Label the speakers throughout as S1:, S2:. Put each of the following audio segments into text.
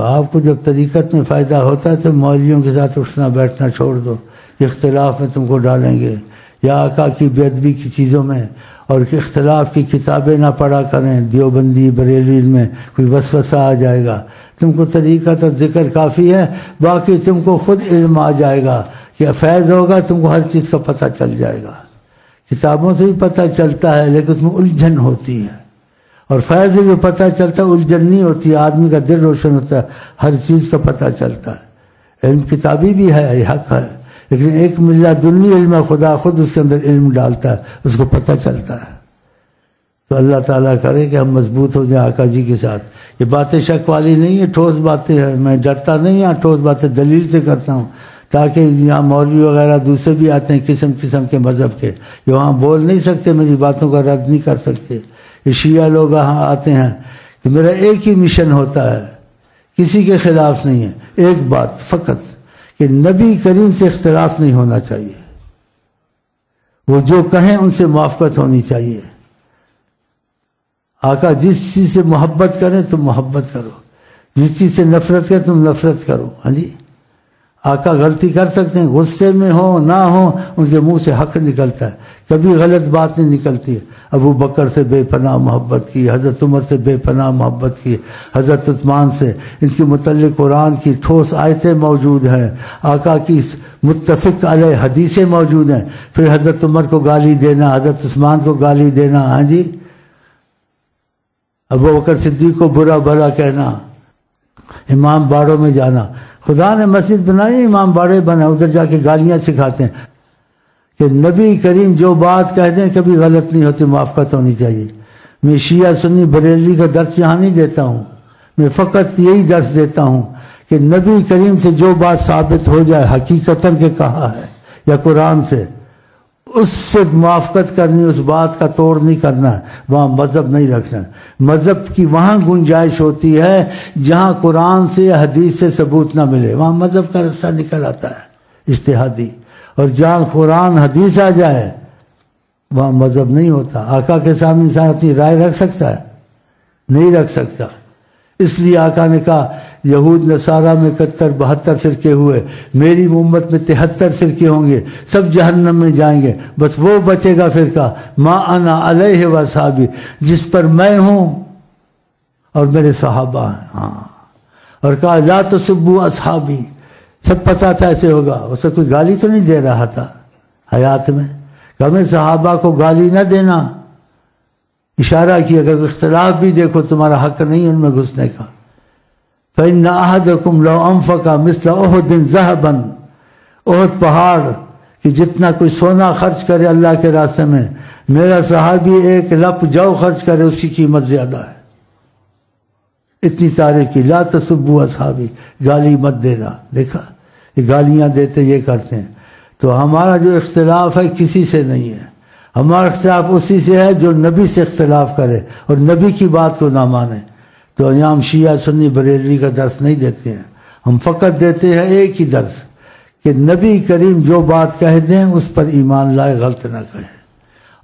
S1: تو آپ کو جب طریقت میں فائدہ ہوتا ہے تو مولویوں کے ساتھ اٹھنا بیٹھنا چھوڑ دو، اختلاف میں تم کو ڈالیں گے، یا آقا کی بے ادبی کی چیزوں میں اور اختلاف کی کتابیں نہ پڑھا کریں، دیوبندی بریلوی میں کوئی وسوسہ آ جائے گا۔ تم کو طریقت اور ذکر کافی ہے، باقی تم کو خود علم آ جائے گا کہ فیض ہوگا، تم کو ہر چیز کا پتہ چل جائے گا۔ کتابوں سے بھی پتہ چلتا ہے لیکن اس میں الجھن ہوتی ہے، اور فیض سے جو پتہ چلتا ہے الجھن نہیں ہوتی، آدمی کا دل روشن ہوتا ہے، ہر چیز کا پتہ چلتا ہے۔ علم کتابی بھی ہے، یہ حق ہے، لیکن ایک ملا دنی علم ہے، خدا خود اس کے اندر علم ڈالتا ہے، اس کو پتہ چلتا ہے۔ تو اللہ تعالیٰ کرے کہ ہم مضبوط ہو جائیں آقا جی کے ساتھ۔ یہ باتیں شک والی نہیں ہے، ٹھوس باتیں ہیں، میں ڈرتا نہیں ہوں، ٹھوس باتیں دلیل سے کرتا ہوں، تاکہ یہاں مولوی وغیرہ دوسرے بھی آتے ہیں قسم قسم کے مذہب کے، یہ وہاں بول نہیں سکتے، میری باتوں کا رد نہیں کر سکتے۔ یہ شیعہ لوگ یہاں آتے ہیں کہ میرا ایک ہی مشن ہوتا ہے، کسی کے خلاف نہیں ہے، ایک بات فقط کہ نبی کریم سے اختلاف نہیں ہونا چاہیے، وہ جو کہیں ان سے موافقت ہونی چاہیے۔ آقا جس چیز سے محبت کریں تم محبت کرو، جس چیز سے نفرت کریں تم نفرت کرو۔ ہاں جی، آقا غلطی کر سکتے ہیں، غصے میں ہو نہ ہو ان کے منہ سے حق نکلتا ہے، کبھی غلط بات نہیں نکلتی ہے۔ ابو بکر سے بے پناہ محبت کی، حضرت عمر سے بے پناہ محبت کی، حضرت عثمان سے، ان کے متعلق قرآن کی ٹھوس آیتیں موجود ہیں، آقا کی متفق علیہ حدیثیں موجود ہیں۔ پھر حضرت عمر کو گالی دینا، حضرت عثمان کو گالی دینا، ہاں جی، ابو بکر صدیق کو برا بھلا کہنا، امام باڑوں میں جانا۔ خدا نے مسجد بنائی، امام باڑے بنا، ادھر جا کے گالیاں سکھاتے ہیں کہ نبی کریم جو بات کہہ دیں کبھی غلط نہیں ہوتی، موافقت ہونی چاہیے۔ میں شیعہ سنی بریلوی کا درس یہاں نہیں دیتا ہوں، میں فقط یہی درس دیتا ہوں کہ نبی کریم سے جو بات ثابت ہو جائے حقیقتاً کہ کہا ہے یا قرآن سے، اس سے موافقت کرنی، اس بات کا توڑ نہیں کرنا، وہاں مذہب نہیں رکھنا۔ مذہب کی وہاں گنجائش ہوتی ہے جہاں قرآن سے یا حدیث سے ثبوت نہ ملے، وہاں مذہب کا رستہ نکل آتا ہے اجتہادی، اور جہاں قرآن حدیث آ جائے وہاں مذہب نہیں ہوتا۔ آقا کے سامنے انسان اپنی رائے رکھ سکتا ہے؟ نہیں رکھ سکتا۔ اس لیے آقا نے کہا یہود نصارہ میں 71-72 فرقے ہوئے، میری امت میں 73 فرقے ہوں گے، سب جہنم میں جائیں گے، بس وہ بچے گا فرقہ ما انا علیہ و اصحابی، جس پر میں ہوں اور میرے صحابہ ہیں۔ ہاں، اور کہا لا تسبوا اصحابی، سب پتہ تھا ایسے ہوگا، اسے کوئی گالی تو نہیں دے رہا تھا حیات میں، کہ ہمیں صحابہ کو گالی نہ دینا، اشارہ کیا اگر اختلاف بھی دیکھو تمہارا حق نہیں ان میں گھسنے کا۔ فإن أحدكم لو أنفق مثل أحد ذهبا، احد پہاڑ کہ جتنا کوئی سونا خرچ کرے اللہ کے راستے میں، میرا صحابی ایک لپ جو خرچ کرے اس کی قیمت زیادہ ہے۔ اتنی تعریف کی، لا تسبوا اصحابی، گالی مت دینا۔ دیکھا یہ گالیاں دیتے یہ کرتے ہیں۔ تو ہمارا جو اختلاف ہے کسی سے نہیں ہے، ہمارا اختلاف اسی سے ہے جو نبی سے اختلاف کرے اور نبی کی بات کو نہ مانے۔ تو یہاں ہم شیعہ سنی بریلوی کا درس نہیں دیتے ہیں، ہم فقط دیتے ہیں ایک ہی درس کہ نبی کریم جو بات کہہ دیں اس پر ایمان لائے، غلط نہ کہیں۔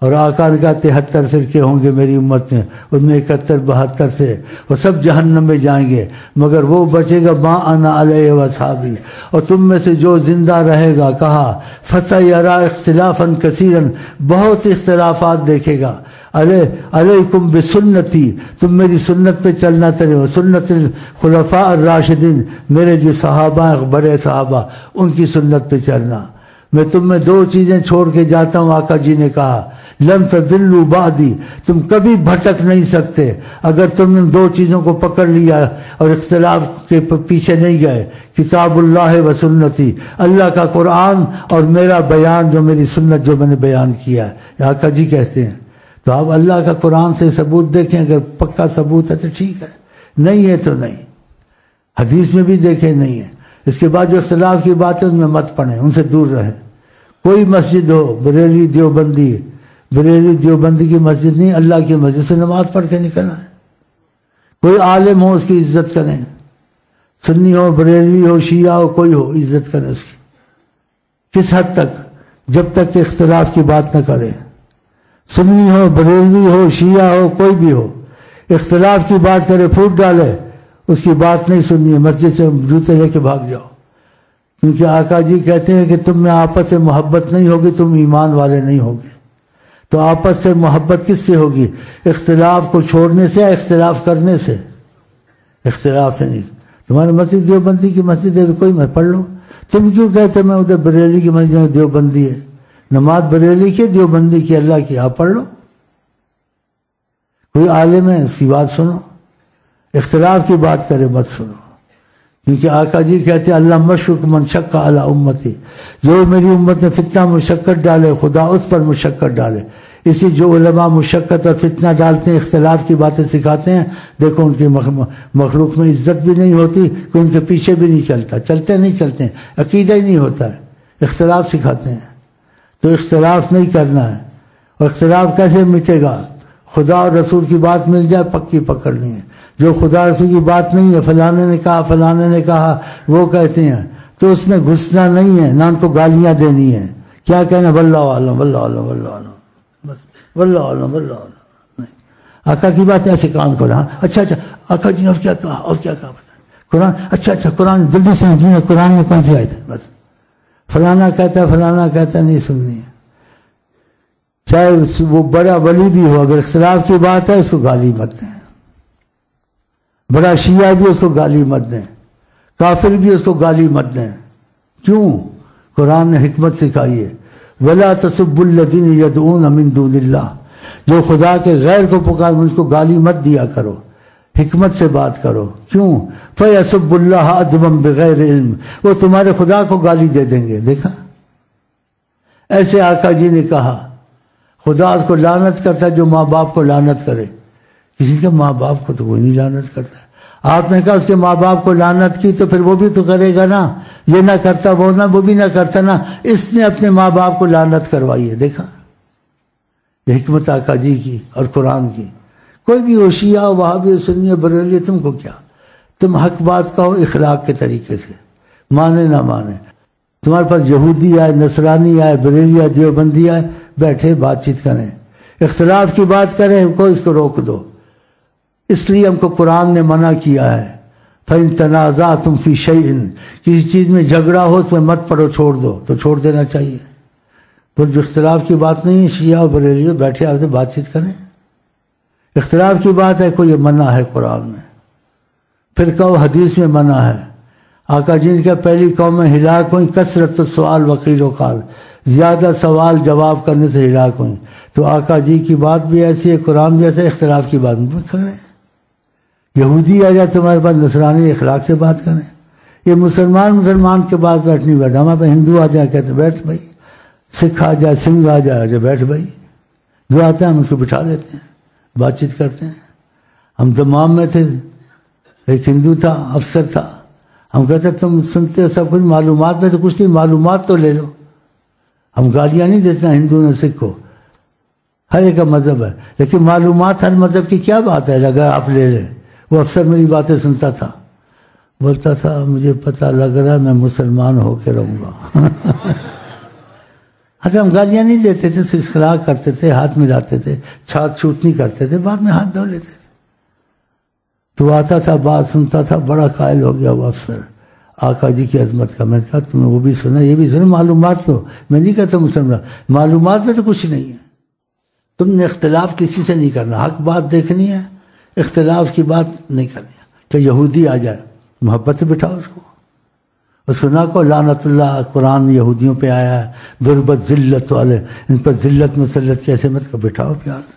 S1: اور آقا نے کہا 73 فرقے ہوں گے میری امت میں، ان میں 71-72 سے وہ سب جہنم میں جائیں گے، مگر وہ بچے گا ما انا علیہ و اصحابی، اور تم میں سے جو زندہ رہے گا، کہا فسیری اختلافا کثیرا، بہت اختلافات دیکھے گا، علیکم بسنتی، تم میری سنت پہ چلنا چاہیے، سنت الخلفاء الراشدین، میرے جو صحابہ ہیں بڑے صحابہ ان کی سنت پہ چلنا۔ میں تم میں 2 چیزیں چھوڑ کے جاتا ہوں، آقا جی نے کہا لن تضلوا بعدی، تم کبھی بھٹک نہیں سکتے اگر تم نے 2 چیزوں کو پکڑ لیا اور اختلاف کے پیچھے نہیں گئے، کتاب اللہ و سنتی، اللہ کا قرآن اور میرا بیان جو میری سنت جو میں نے بیان کیا ہے، آقا جی کہتے ہیں۔ تو آپ اللہ کا قرآن سے ثبوت دیکھیں، اگر پکا ثبوت ہے تو ٹھیک ہے، نہیں ہے تو نہیں، حدیث میں بھی دیکھیں نہیں ہے۔ اس کے بعد جو اختلاف کی باتیں ان میں مت پڑھیں، ان سے دور رہیں۔ کوئی مسجد ہو، بریلی دیوبندی کی مسجد نہیں، اللہ کی مسجد سے نماز پڑھ کے نکلنا ہے۔ کوئی عالم ہو اس کی عزت کریں، سنی ہو بریلوی ہو شیعہ ہو کوئی ہو، عزت کریں اس کی۔ کس حد تک؟ جب تک کہ اختلاف کی بات نہ کریں، سنی ہو بریلوی ہو شیعہ ہو کوئی بھی ہو، اختلاف کی بات کرے پھوٹ ڈالے، اس کی بات نہیں سننی ہے، مسجد سے جوتے لے کے بھاگ جاؤ، کیونکہ آقا جی کہتے ہیں کہ تم میں آپس سے محبت نہیں ہوگی تم ایمان والے نہیں ہوگے۔ تو آپس سے محبت کس سے ہوگی؟ اختلاف کو چھوڑنے سے یا اختلاف کرنے سے؟ اختلاف سے نہیں۔ تمہاری مسجد دیوبندی کی مسجد ہے، کوئی مت پڑھ لو، تم کیوں کہتے میں ادھر بریلی کی مسجد میں دیوبندی ہے؟ نماز بریلی کی دیوبندی کی اللہ کی، آپ پڑھ لو، کوئی عالم ہے اس کی بات سنو، اختلاف کی بات کرے مت سنو، کیونکہ آقا جی کہتے ہیں اللہ مشرق من شق علی امتی، جو میری امت میں فتنہ مشقت ڈالے خدا اس پر مشقت ڈالے۔ اسی جو علماء مشقت اور فتنہ ڈالتے ہیں، اختلاف کی باتیں سکھاتے ہیں، دیکھو ان کی مخلوق میں عزت بھی نہیں ہوتی کہ ان کے پیچھے بھی نہیں چلتے نہیں چلتے ہیں، عقیدہ ہی نہیں ہوتا ہے، اختلاف سکھاتے ہیں۔ تو اختلاف نہیں کرنا ہے، اور اختلاف کیسے مٹے گا؟ خدا اور رسول کی بات مل جائے پکی پکڑنی ہے۔ جو خدا رسول کی بات نہیں ہے، فلانے نے کہا فلانے نے کہا وہ کہتے ہیں، تو اس میں گھسنا نہیں ہے، نہ ان کو گالیاں دینی ہے، کیا کہنا واللہ عالم واللہ عالم واللہ عالم، بس واللہ عالم واللہ عالم نہیں۔ آقا کی بات ایسے کان کھولا، اچھا آقا جی اور کیا کہا اور کیا کہا قرآن، اچھا قرآن جلدی سمجھیے قرآن میں کون سی آیت ہے، بس فلانا کہتا ہے فلانا کہتا ہے، نہیں سننی ہے۔ چاہے وہ بڑا ولی بھی ہو، اگر اختلاف کی بات ہے اس کو گالی مت دیں، بڑا شیعہ بھی اس کو گالی مت دیں، کافر بھی اس کو گالی مت دیں۔ کیوں؟ قرآن نے حکمت سکھائی ہے، وَلَا تَسُبُّوا الَّذِينَ يَدْعُونَ مِن دُونِ اللَّهِ، جو خدا کے غیر کو پکار اس کو گالی مت دیا کرو، حکمت سے بات کرو۔ کیوں؟ فَيَسُبُّ اللَّهَ عَدْوًا بِغَيْرِ علم، وہ تمہارے خدا کو گالی دے دیں گے۔ دیکھا ایسے آقا جی نے کہا خدا اس کو لعنت کرتا ہے جو ماں باپ کو لعنت کرے، کسی کے ماں باپ کو تو کوئی نہیں لعنت کرتا ہے۔ آپ نے کہا اس کے ماں باپ کو لعنت کی تو پھر وہ بھی تو کرے گا نا، یہ نہ کرتا وہ بھی نہ کرتا نا، اس نے اپنے ماں باپ کو لعنت کروائی ہے۔ دیکھا یہ حکمت آقا جی کی اور قرآن کی۔ کوئی بھی ہو، شیعہ وہابی سنی بریلی، تم کو کیا، تم حق بات کہو اخلاق کے طریقے سے، مانے نہ مانے۔ تمہارے پاس یہودی آئے، نصرانی آئے، بریلی آئے، دیوبندی آئے، بیٹھے بات چیت کریں، اختلاف کی بات کریں، کوئی اس کو روک دو۔ اس لیے ہم کو قرآن نے منع کیا ہے، فَإِن تَنَازَعْتُمْ فِي شَيْءٍ، کسی چیز میں جھگڑا ہو اس میں مت پڑو، چھوڑ دو، تو چھوڑ دینا چاہیے۔ پر جو اختلاف کی بات نہیں ہے، شیعہ اور بریلی بیٹھے آپ سے بات چیت کریں، اختلاف کی بات ہے کوئی منع ہے قرآن میں، پھر کہو حدیث میں منع ہے۔ آقا جی نے کہا پہلی قوم میں ہلاک ہوئی کثرت السؤال وقیل و قال، زیادہ سوال جواب کرنے سے ہلاک ہوئی۔ تو آقا جی کی بات بھی ایسی ہے، قرآن بھی ایسا ہے، اختلاف کی بات بھی کریں۔ یہودی آ جائے تمہارے پاس، نصرانی اخلاق سے بات کریں۔ یہ مسلمان کے پاس بیٹھ نہیں بیٹھا، ہمارے پاس ہندو آ جائے کہتے بیٹھ بھائی، سکھ آ جائے، سنگھ آ جائے بیٹھ بھائی، جو آتا ہے ہم اس کو بٹھا لیتے ہیں، بات چیت کرتے ہیں۔ ہم دمام میں تھے، ایک ہندو تھا، افسر تھا، ہم کہتے تم سنتے ہو سب کچھ، معلومات میں تو کچھ نہیں، معلومات تو لے لو۔ ہم گالیاں نہیں دیتے ہیں ہندو نے سکھ کو، ہر ایک کا مذہب ہے، لیکن معلومات ہر مذہب کی کیا بات ہے اگر آپ لے لیں۔ وہ افسر میری باتیں سنتا تھا، بولتا تھا مجھے پتہ لگ رہا ہے میں مسلمان ہو کے رہوں گا۔ اچھا ہم گالیاں نہیں دیتے تھے، صرف اصلاح کرتے تھے، ہاتھ ملاتے تھے، چھات چھوت نہیں کرتے تھے، بعد میں ہاتھ دھو لیتے تھے۔ تو آتا تھا، بات سنتا تھا، بڑا قائل ہو گیا وہ افسر آقا جی کی عظمت کا۔ میں نے کہا تم نے وہ بھی سنا یہ بھی سنا، معلومات تو میں نہیں کہتا مسلمان، معلومات میں تو کچھ نہیں ہے۔ تم نے اختلاف کسی سے نہیں کرنا، حق بات دیکھنی ہے، اختلاف کی بات نہیں کرنی ہے۔ کہ یہودی آ جائے محبت سے بٹھاؤ اس کو نہ کہو لعنت اللہ، قرآن یہودیوں پہ آیا ہے، دربت ذلت والے، ان پر ذلت مسلط کیسے مت کو بٹھاؤ پیار سے،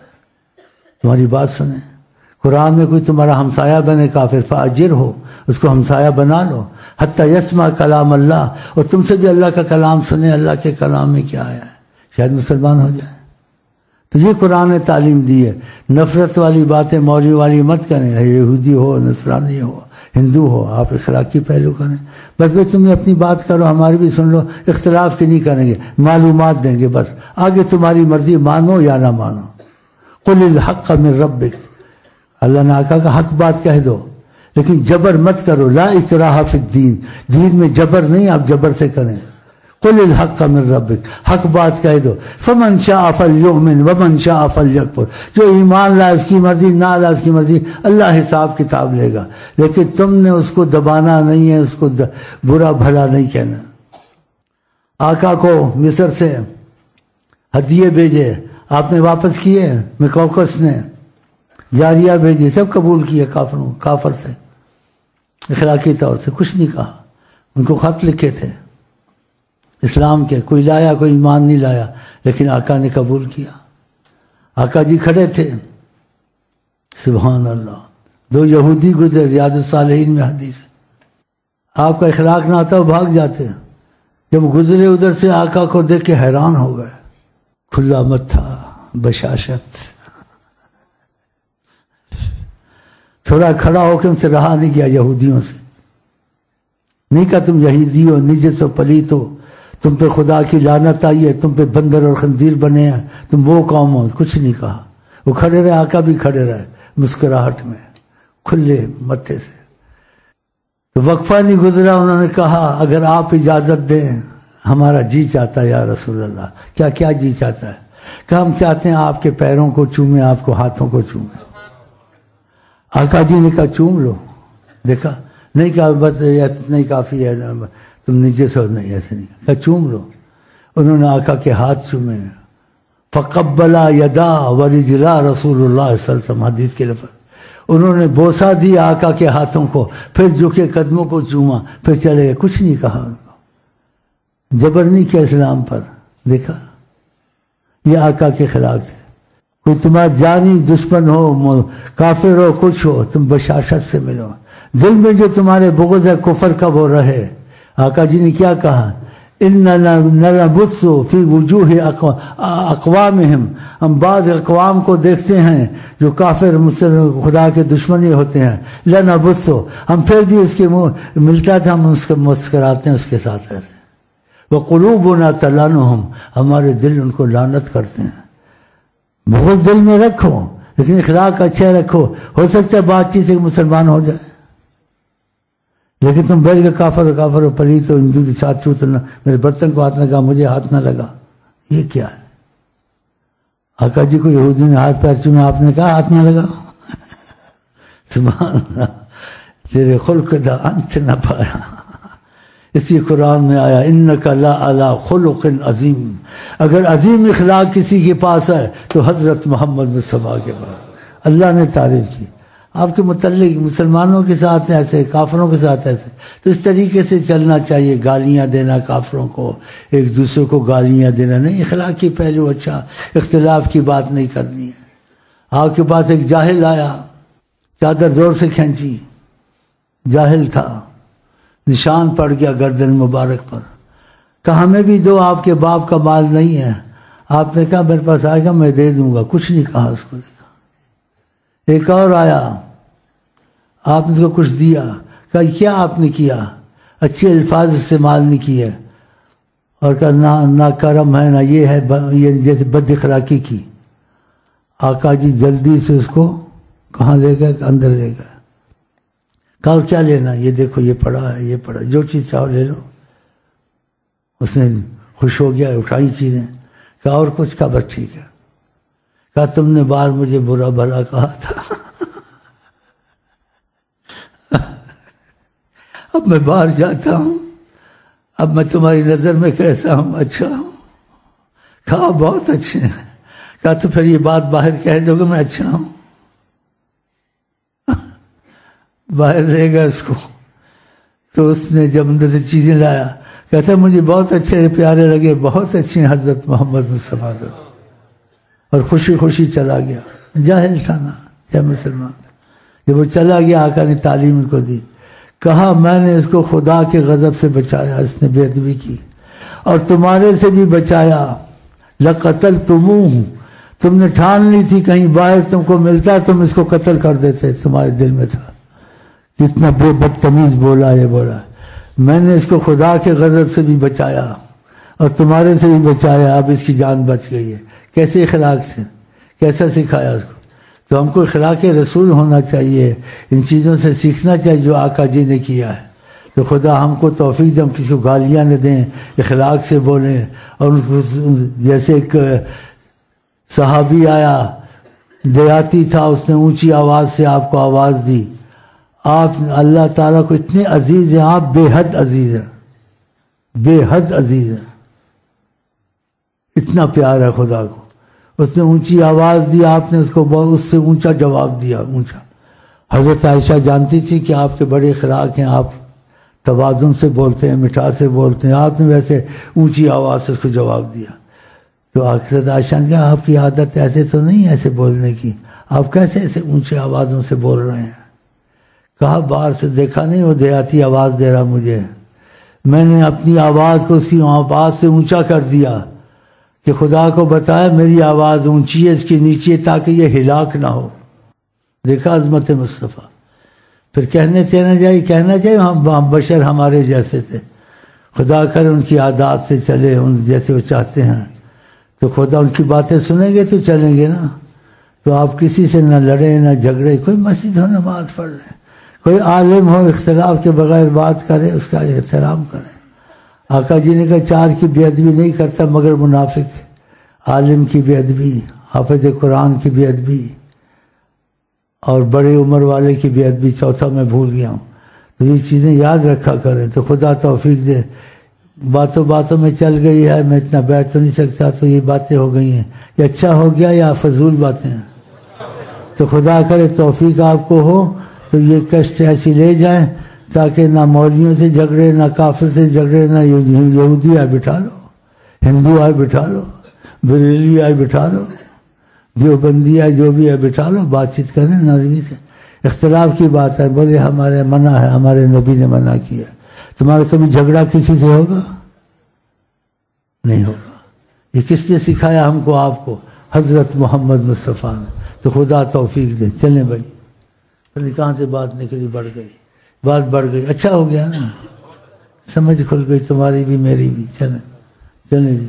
S1: تمہاری بات سنیں۔ قرآن میں کوئی تمہارا ہمسایہ بنے کافر فاجر ہو، اس کو ہمسایہ بنا لو، حتی یسمع کلام اللہ، اور تم سے بھی اللہ کا کلام سنے، اللہ کے کلام میں کیا آیا ہے، شاید مسلمان ہو جائے۔ تو یہ قرآن نے تعلیم دی ہے، نفرت والی باتیں مولوی والی مت کریں، یہودی ہو، نصرانی ہو، ہندو ہو، آپ اخلاقی پہلو کریں۔ بس بھائی تم اپنی بات کرو، ہماری بھی سن لو، اختلاف کی نہیں کریں گے، معلومات دیں گے، بس آگے تمہاری مرضی، مانو یا نہ مانو۔ قل الحق من ربک، اللہ نے آقا کا حق بات کہہ دو، لیکن جبر مت کرو، لا اکراہ فی الدین، دین میں جبر نہیں، آپ جبر سے کریں۔ قل الحق من ربک، حق بات کہہ دو، فمن شاء فلیؤمن ومن شاء فلیکفر، جو ایمان لائے اس کی مرضی، نہ لائے اس کی مرضی، اللہ حساب کتاب لے گا، لیکن تم نے اس کو دبانا نہیں ہے، اس کو برا بھلا نہیں کہنا۔ آقا کو مصر سے ہدیے بھیجے، آپ نے واپس کیے، مکوکس نے جاریہ بھیجی، سب قبول کیے کافروں، کافر سے اخلاقی طور سے کچھ نہیں کہا، ان کو خط لکھے تھے اسلام کے، کوئی لایا کوئی ایمان نہیں لایا، لیکن آقا نے قبول کیا۔ آقا جی کھڑے تھے، سبحان اللہ، دو یہودی گزرے، ریاض الصالحین میں حدیث ہے، آپ کا اخلاق نہ آتا وہ بھاگ جاتے، جب گزرے ادھر سے آقا کو دیکھ کے حیران ہو گئے، کھلا متھا، بشاشت، تھوڑا کھڑا ہو کے ان سے رہا نہیں گیا یہودیوں سے، نہیں کہا تم یہودی ہو، نجس ہو، پلیت ہو، تم پہ خدا کی لعنت آئی ہے، تم پہ بندر اور خنزیر بنے ہیں، تم وہ قوم ہو، کچھ نہیں کہا، وہ کھڑے رہے، آقا بھی کھڑے رہے مسکراہٹ میں، کھلے متھے سے۔ تو وقفہ نہیں گزرا، انہوں نے کہا اگر آپ اجازت دیں ہمارا جی چاہتا ہے یا رسول اللہ۔ کیا جی چاہتا ہے؟ کہ ہم چاہتے ہیں آپ کے پیروں کو چومیں، آپ کو ہاتھوں کو چومیں۔ آقا جی نے کہا چوم لو، دیکھا نہیں، کہا بس نہیں کافی ہے، تم نجس ہو، نہیں ایسے نہیں، کہا چوم لو۔ انہوں نے آقا کے ہاتھ چومے، فقبلا یدا ورجلا رسول اللہ صلی اللہ علیہ وسلم، حدیث کے لفظ، انہوں نے بوسہ دیا آقا کے ہاتھوں کو، پھر جھکے قدموں کو چوما، پھر چلے گئے، کچھ نہیں کہا ان کو، جبر نہیں کیا اسلام پر۔ دیکھا یہ آقا کے خلاف تھے۔ کوئی تمہارا جانی دشمن ہو، کافر ہو، کچھ ہو، تم بشاشت سے ملو، دل میں جو تمہارے بغض ہے کفر کا وہ رہے۔ آقا جی نے کیا کہا؟ اِنَّا نَبُثُّ فِي وُجُوهِ اقوامِهِمْ، ہم بعض اقوام کو دیکھتے ہیں جو کافر خدا کے دشمنی ہوتے ہیں، لَنَبُثُّ، ہم پھر بھی اس کے منہ ملتا تھا، ہم اس کو مسکراتے ہیں اس کے ساتھ ایسے۔ وَقُلُوبُنَا تَلَانُهُمْ، ہمارے دل ان کو لعنت کرتے ہیں۔ بغض دل میں رکھو لیکن اخلاق اچھا رکھو، ہو سکتا ہے بات چیت سے مسلمان ہو جائے، لیکن تم بیٹھ کے کافر ہو، پلیت ہو، ہندو کے ساتھ چھوتنا، میرے برتن کو ہاتھ نہ لگا، مجھے ہاتھ نہ لگا، یہ کیا ہے؟ آقا جی کو یہودی نے ہاتھ پیر چومے، آپ نے کہا ہاتھ نہ لگا؟ سبحان اللہ، تیرے خلق دا انت نہ پایا۔ اسی قرآن میں آیا انک لعلی خلق عظیم، اگر عظیم اخلاق کسی کے پاس ہے تو حضرت محمد مصطفیٰ کے پاس۔ اللہ نے تعریف کی آپ کے متعلق، مسلمانوں کے ساتھ ایسے، کافروں کے ساتھ ایسے، تو اس طریقے سے چلنا چاہیے۔ گالیاں دینا کافروں کو، ایک دوسرے کو گالیاں دینا نہیں، اخلاقی پہلو اچھا، اختلاف کی بات نہیں کرنی ہے۔ آپ کے پاس ایک جاہل آیا، چادر زور سے کھینچی، جاہل تھا، نشان پڑ گیا گردن مبارک پر، کہا ہمیں بھی دو، آپ کے باپ کا مال نہیں ہے۔ آپ نے کہا میرے پاس آئے گا میں دے دوں گا، کچھ نہیں کہا اس کو۔ دیکھا ایک اور آیا، آپ نے اس کو کچھ دیا، کہا کیا آپ نے کیا؟ اچھے الفاظ استعمال نہیں کیے، اور کہا نہ کرم ہے نہ یہ ہے، یہ جیسے بد اخلاقی کی۔ آقا جی جلدی سے اس کو کہاں لے گئے؟ اندر لے گئے۔ کہا کیا لینا؟ یہ دیکھو یہ پڑا ہے، یہ پڑا، جو چیز چاہو لے لو۔ اس نے خوش ہو گیا، اٹھائی چیزیں، کہا اور کچھ؟ کہا بس ٹھیک ہے۔ کہا تم نے باہر مجھے برا بھلا کہا تھا، اب میں باہر جاتا ہوں، اب میں تمہاری نظر میں کیسا ہوں؟ اچھا ہوں؟ کہا بہت اچھے ہیں۔ کہا تو پھر یہ بات باہر کہہ دو گے میں اچھا ہوں؟ باہر لے گا اس کو، تو اس نے جب اندر سے چیزیں لایا، کہتا مجھے بہت اچھے پیارے لگے، بہت اچھے حضرت محمد مصطفیٰ، اور خوشی خوشی چلا گیا۔ جاہل تھا نا یا مسلمان تھا۔ جب وہ چلا گیا آقا نے تعلیم ان کو دی، کہا میں نے اس کو خدا کے غضب سے بچایا، اس نے بے ادبی کی، اور تمہارے سے بھی بچایا۔ لَقَتَلْتُمُوهُ، تم نے ٹھان لی تھی کہیں باہر تم کو ملتا تم اس کو قتل کر دیتے، تمہارے دل میں تھا۔ کتنا بے بدتمیز بولا یہ بولا، میں نے اس کو خدا کے غضب سے بھی بچایا اور تمہارے سے بھی بچایا، اب اس کی جان بچ گئی ہے۔ کیسے اخلاق سے، کیسا سکھایا اس کو؟ تو ہم کو اخلاق رسول ہونا چاہیے، ان چیزوں سے سیکھنا چاہیے جو آقا جی نے کیا ہے۔ تو خدا ہم کو توفیق دے، ہم کسی کو گالیاں نہ دیں، اخلاق سے بولیں. اور جیسے ایک صحابی آیا، دیہاتی تھا، اس نے اونچی آواز سے آپ کو آواز دی. آپ اللہ تعالیٰ کو اتنے عزیز ہیں، آپ بے حد عزیز ہیں، بے حد عزیز ہیں، اتنا پیار ہے خدا کو. اس نے اونچی آواز دی، آپ نے اس کو اس سے اونچا جواب دیا، اونچا. حضرت عائشہ جانتی تھی کہ آپ کے بڑے اخلاق ہیں، آپ توازن سے بولتے ہیں، مٹھاس سے بولتے ہیں، آپ نے ویسے اونچی آواز سے اس کو جواب دیا. تو حضرت عائشہ نے کہا آپ کی عادت ایسے تو نہیں ایسے بولنے کی، آپ کیسے ایسے اونچی آوازوں سے بول رہے ہیں؟ کہا باہر سے دیکھا نہیں وہ دیہاتی آواز دے رہا مجھے، میں نے اپنی آواز کو اس کی آواز سے اونچا کر دیا کہ خدا کو بتایا میری آواز اونچی ہے، اس کی نیچی ہے تاکہ یہ ہلاک نہ ہو. دیکھا عظمت مصطفیٰ. پھر کہنا چاہیے ہم بشر ہمارے جیسے تھے، خدا کر ان کی عادات سے چلے، ان جیسے وہ چاہتے ہیں، تو خدا ان کی باتیں سنیں گے تو چلیں گے نا. تو آپ کسی سے نہ لڑیں نہ جھگڑے، کوئی مسجد ہو نماز پڑھ لیں، کوئی عالم ہو اختلاف کے بغیر بات کرے، اس کا احترام کریں. آقا جی نے کہا 4 کی بے ادبی نہیں کرتا مگر منافق، عالم کی بے ادبی، حافظ قرآن کی بے ادبی، اور بڑے عمر والے کی بے ادبی، چوتھا میں بھول گیا ہوں. تو یہ چیزیں یاد رکھا کریں. تو خدا توفیق دے. باتوں میں چل گئی ہے، میں اتنا بیٹھ تو نہیں سکتا، تو یہ باتیں ہو گئی ہیں، یہ اچھا ہو گیا یا فضول باتیں ہیں؟ تو خدا کرے توفیق آپ کو ہو تو یہ کشت ایسی لے جائیں تاکہ نہ مولویوں سے جھگڑے، نہ کافر سے جھگڑے، نہ یہودی آئے بٹھا لو، ہندو آئے بٹھا لو، بریلی آئے بٹھا لو، دیوبندی آئے، جو بھی ہے بٹھا لو، بات چیت کریں نرمی سے. اختلاف کی بات ہے، بولے ہمارے منع ہے، ہمارے نبی نے منع کیا. تمہارا کبھی جھگڑا کسی سے ہوگا؟ نہیں ہوگا. یہ کس نے سکھایا ہم کو آپ کو؟ حضرت محمد مصطفیٰ نے. تو خدا توفیق دے. چلیں بھائی، پتہ کہاں سے بات نکلی، بات بڑھ گئی. اچھا ہو گیا نا، سمجھ کھل گئی تمہاری بھی میری بھی. چلیں جی.